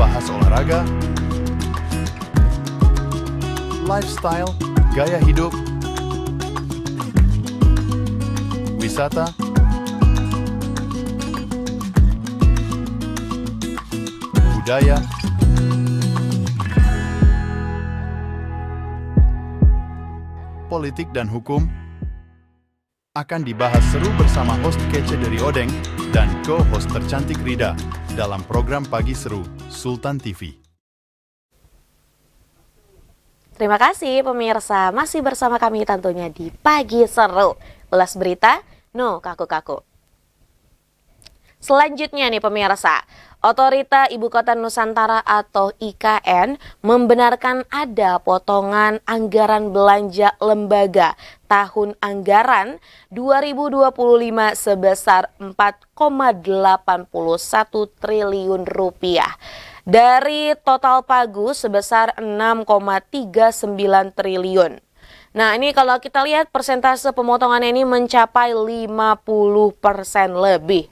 bahas olahraga, lifestyle, gaya hidup, wisata, budaya, politik dan hukum akan dibahas seru bersama host kece dari Odeng dan co-host tercantik Rida dalam program Pagi Seru Sultan TV. Terima kasih pemirsa, masih bersama kami tentunya di Pagi Seru. Ulas berita, no kaku-kaku. Selanjutnya nih pemirsa, Otorita Ibu Kota Nusantara atau IKN membenarkan ada potongan anggaran belanja lembaga tahun anggaran 2025 sebesar 4,81 triliun rupiah. Dari total pagu sebesar 6,39 triliun. Nah ini kalau kita lihat persentase pemotongan ini mencapai 50% lebih.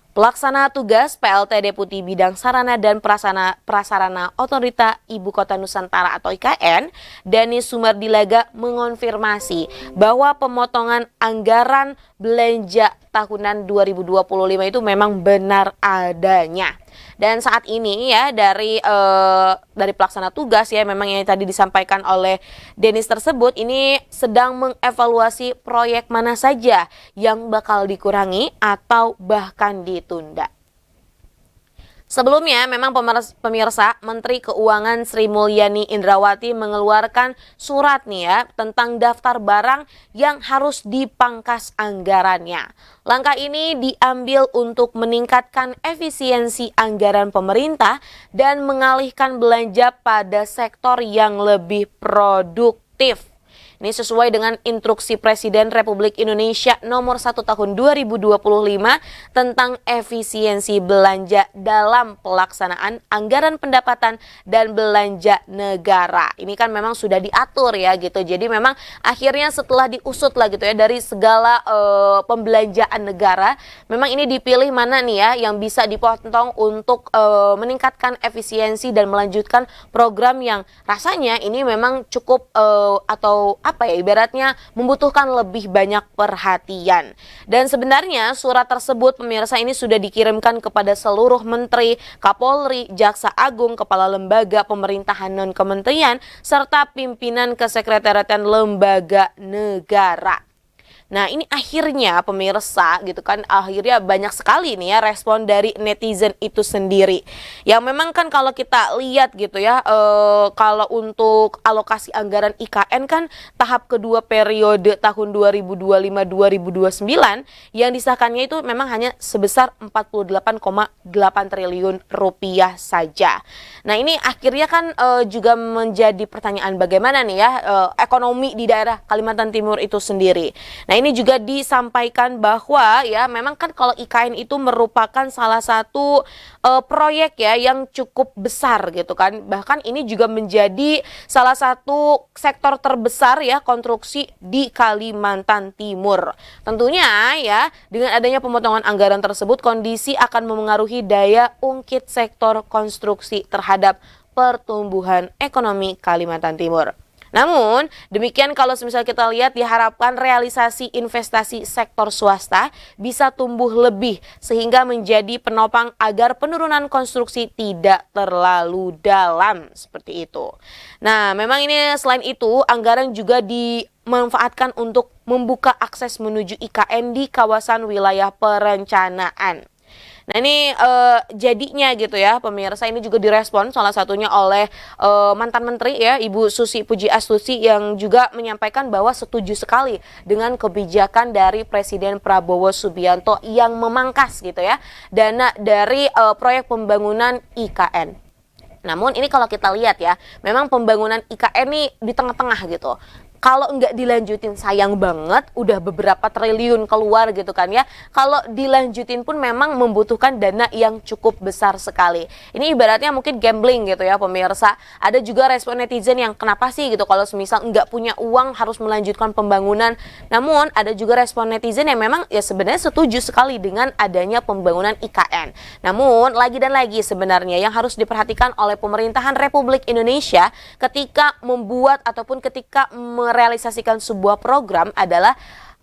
Pelaksana tugas PLT Deputi Bidang Sarana dan Prasarana Otorita Ibu Kota Nusantara atau IKN, Dani Sumardilaga mengonfirmasi bahwa pemotongan anggaran belanja tahunan 2025 itu memang benar adanya. Dan saat ini ya dari pelaksana tugas ya memang yang tadi disampaikan oleh Denis tersebut ini sedang mengevaluasi proyek mana saja yang bakal dikurangi atau bahkan ditunda. Sebelumnya memang pemirsa Menteri Keuangan Sri Mulyani Indrawati mengeluarkan surat nih ya tentang daftar barang yang harus dipangkas anggarannya. Langkah ini diambil untuk meningkatkan efisiensi anggaran pemerintah dan mengalihkan belanja pada sektor yang lebih produktif. Ini sesuai dengan instruksi Presiden Republik Indonesia nomor 1 tahun 2025 tentang efisiensi belanja dalam pelaksanaan anggaran pendapatan dan belanja negara. Ini kan memang sudah diatur ya gitu. Jadi memang akhirnya setelah diusut lah gitu ya dari segala pembelanjaan negara, memang ini dipilih mana nih ya yang bisa dipotong untuk meningkatkan efisiensi dan melanjutkan program yang rasanya ini memang cukup atau ibaratnya membutuhkan lebih banyak perhatian. Dan sebenarnya surat tersebut pemirsa ini sudah dikirimkan kepada seluruh menteri, Kapolri, Jaksa Agung, kepala lembaga pemerintahan non-kementerian, serta pimpinan kesekretariatan lembaga negara. Nah ini akhirnya pemirsa gitu kan akhirnya banyak sekali nih ya respon dari netizen itu sendiri. Yang memang kan kalau kita lihat gitu ya kalau untuk alokasi anggaran IKN kan tahap kedua periode tahun 2025-2029 yang disahkannya itu memang hanya sebesar 48,8 triliun rupiah saja. Nah ini akhirnya kan juga menjadi pertanyaan bagaimana nih ya ekonomi di daerah Kalimantan Timur itu sendiri. Nah ini juga disampaikan bahwa ya memang kan kalau IKN itu merupakan salah satu proyek ya yang cukup besar gitu kan. Bahkan ini juga menjadi salah satu sektor terbesar ya konstruksi di Kalimantan Timur. Tentunya ya dengan adanya pemotongan anggaran tersebut kondisi akan memengaruhi daya ungkit sektor konstruksi terhadap pertumbuhan ekonomi Kalimantan Timur. Namun, demikian kalau misalnya kita lihat diharapkan realisasi investasi sektor swasta bisa tumbuh lebih sehingga menjadi penopang agar penurunan konstruksi tidak terlalu dalam seperti itu. Nah, memang ini selain itu anggaran juga dimanfaatkan untuk membuka akses menuju IKN di kawasan wilayah perencanaan. Nah ini jadinya gitu ya pemirsa ini juga direspon salah satunya oleh mantan menteri ya Ibu Susi Pujiastuti yang juga menyampaikan bahwa setuju sekali dengan kebijakan dari Presiden Prabowo Subianto yang memangkas gitu ya dana dari proyek pembangunan IKN. Namun ini kalau kita lihat ya memang pembangunan IKN ini di tengah-tengah gitu. kalau nggak dilanjutin sayang banget, udah beberapa triliun keluar gitu kan ya. Kalau dilanjutin pun memang membutuhkan dana yang cukup besar sekali. Ini ibaratnya mungkin gambling gitu ya pemirsa. Ada juga respon netizen yang kenapa sih gitu kalau semisal nggak punya uang harus melanjutkan pembangunan. Namun ada juga respon netizen yang memang ya sebenarnya setuju sekali dengan adanya pembangunan IKN. Namun lagi dan lagi sebenarnya yang harus diperhatikan oleh pemerintahan Republik Indonesia ketika membuat ataupun ketika merealisasikan sebuah program adalah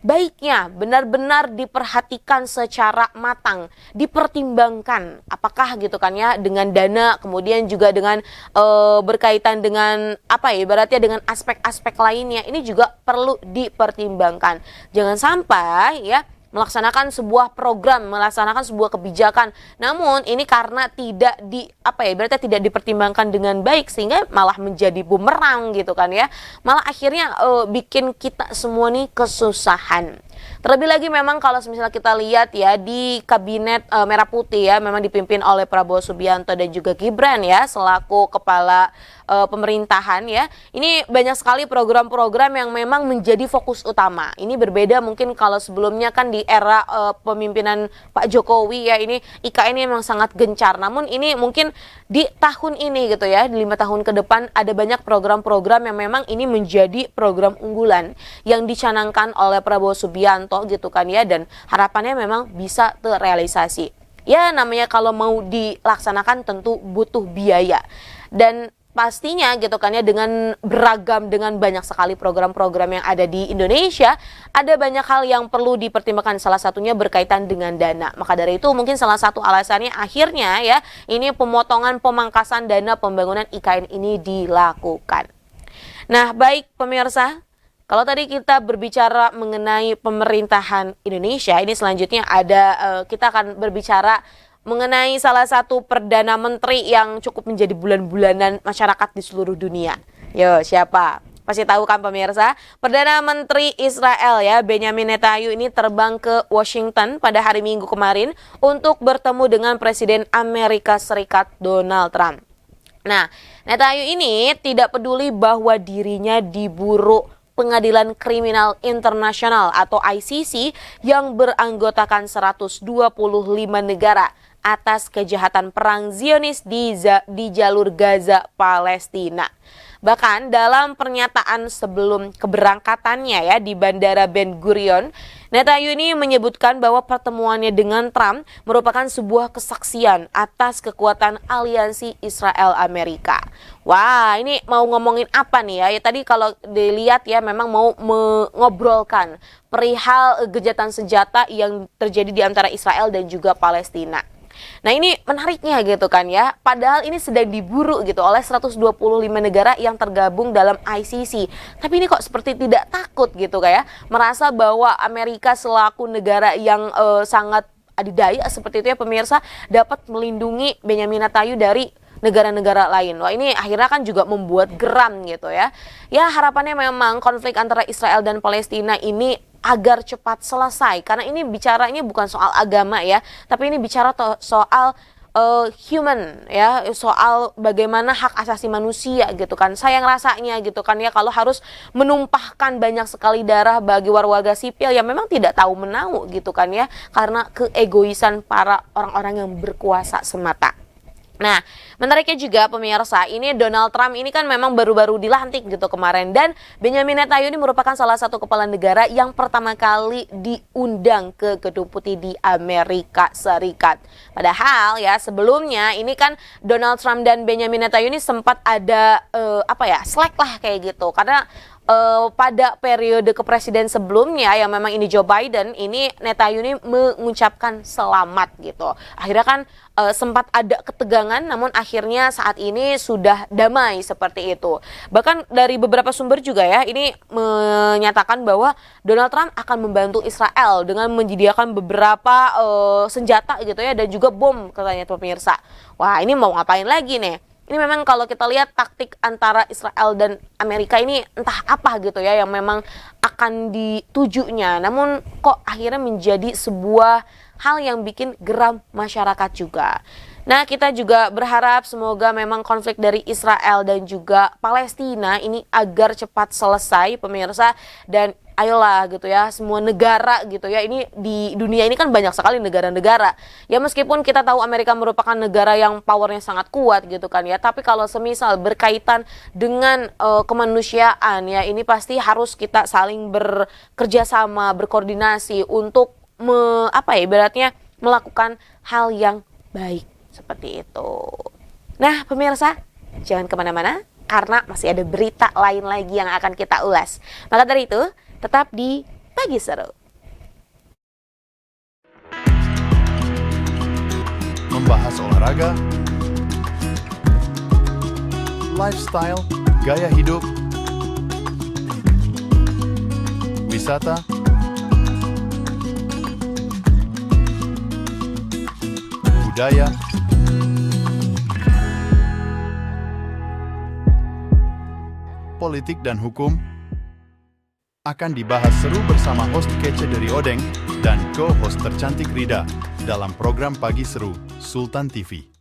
baiknya benar-benar diperhatikan secara matang, dipertimbangkan apakah gitu kan ya dengan dana, kemudian juga dengan berkaitan dengan apa ya ibaratnya dengan aspek-aspek lainnya, ini juga perlu dipertimbangkan. Jangan sampai ya melaksanakan sebuah program, melaksanakan sebuah kebijakan. Namun ini karena tidak berarti tidak dipertimbangkan dengan baik sehingga malah menjadi bumerang gitu kan ya. Malah akhirnya bikin kita semua nih kesusahan. Terlebih lagi memang kalau misalnya kita lihat ya di kabinet Merah Putih ya memang dipimpin oleh Prabowo Subianto dan juga Gibran ya selaku kepala pemerintahan ya. Ini banyak sekali program-program yang memang menjadi fokus utama. Ini berbeda mungkin kalau sebelumnya kan di era pemimpinan Pak Jokowi ya ini IKN ini memang sangat gencar. Namun ini mungkin di tahun ini gitu ya, di 5 tahun ke depan ada banyak program-program yang memang ini menjadi program unggulan yang dicanangkan oleh Prabowo Subianto gitu kan ya, dan harapannya memang bisa terrealisasi. Ya namanya kalau mau dilaksanakan tentu butuh biaya. Dan pastinya gitu kan ya dengan beragam dengan banyak sekali program-program yang ada di Indonesia, ada banyak hal yang perlu dipertimbangkan, salah satunya berkaitan dengan dana. Maka dari itu mungkin salah satu alasannya akhirnya ya ini pemotongan pemangkasan dana pembangunan IKN ini dilakukan. Nah, baik pemirsa, kalau tadi kita berbicara mengenai pemerintahan Indonesia, ini selanjutnya kita akan berbicara mengenai salah satu Perdana Menteri yang cukup menjadi bulan-bulanan masyarakat di seluruh dunia. Yo, siapa? Pasti tahu kan pemirsa? Perdana Menteri Israel ya, Benyamin Netanyahu ini terbang ke Washington pada hari Minggu kemarin untuk bertemu dengan Presiden Amerika Serikat Donald Trump. Nah, Netanyahu ini tidak peduli bahwa dirinya diburu Pengadilan Kriminal Internasional atau ICC yang beranggotakan 125 negara atas kejahatan perang Zionis di jalur Gaza, Palestina. Bahkan dalam pernyataan sebelum keberangkatannya ya di Bandara Ben Gurion, Netanyahu ini menyebutkan bahwa pertemuannya dengan Trump merupakan sebuah kesaksian atas kekuatan aliansi Israel-Amerika. Wah, ini mau ngomongin apa nih ya? Ya tadi kalau dilihat ya memang mau mengobrolkan perihal gencatan senjata yang terjadi di antara Israel dan juga Palestina. Nah ini menariknya gitu kan ya, padahal ini sedang diburu gitu oleh 125 negara yang tergabung dalam ICC. Tapi ini kok seperti tidak takut gitu kayak merasa bahwa Amerika selaku negara yang sangat adidaya seperti itu ya pemirsa dapat melindungi Benyamin Netanyahu dari negara-negara lain. Wah ini akhirnya kan juga membuat geram gitu ya. Ya harapannya memang konflik antara Israel dan Palestina ini agar cepat selesai, karena ini bicaranya bukan soal agama ya, tapi ini bicara soal human ya, soal bagaimana hak asasi manusia gitu kan. Sayang rasanya gitu kan ya kalau harus menumpahkan banyak sekali darah bagi warga sipil yang memang tidak tahu menau gitu kan ya, karena keegoisan para orang-orang yang berkuasa semata. Nah, menariknya juga pemirsa, ini Donald Trump ini kan memang baru-baru dilantik gitu kemarin, dan Benyamin Netanyahu ini merupakan salah satu kepala negara yang pertama kali diundang ke Gedung Putih di Amerika Serikat. Padahal ya sebelumnya ini kan Donald Trump dan Benyamin Netanyahu ini sempat ada slack lah kayak gitu, karena pada periode kepresiden sebelumnya yang memang ini Joe Biden, ini Netanyahu ini mengucapkan selamat gitu. Akhirnya kan sempat ada ketegangan, namun akhirnya saat ini sudah damai seperti itu. Bahkan dari beberapa sumber juga ya, ini menyatakan bahwa Donald Trump akan membantu Israel dengan menyediakan beberapa senjata gitu ya, dan juga bom katanya pemirsa. Wah ini mau ngapain lagi nih? Ini memang kalau kita lihat taktik antara Israel dan Amerika ini entah apa gitu ya yang memang akan ditujunya. Namun kok akhirnya menjadi sebuah hal yang bikin geram masyarakat juga. Nah, kita juga berharap semoga memang konflik dari Israel dan juga Palestina ini agar cepat selesai, pemirsa, dan ayolah gitu ya, semua negara gitu ya, ini di dunia ini kan banyak sekali negara-negara. Ya meskipun kita tahu Amerika merupakan negara yang powernya sangat kuat gitu kan ya, tapi kalau semisal berkaitan dengan kemanusiaan ya, ini pasti harus kita saling bekerja sama, berkoordinasi untuk ibaratnya melakukan hal yang baik. Seperti itu. Nah, pemirsa, jangan kemana-mana karena masih ada berita lain lagi yang akan kita ulas. Maka dari itu, tetap di Pagi Seru. Membahas olahraga, lifestyle, gaya hidup, wisata, budaya, politik dan hukum akan dibahas seru bersama host kece dari Odeng dan co-host tercantik Rida dalam program Pagi Seru Sultan TV.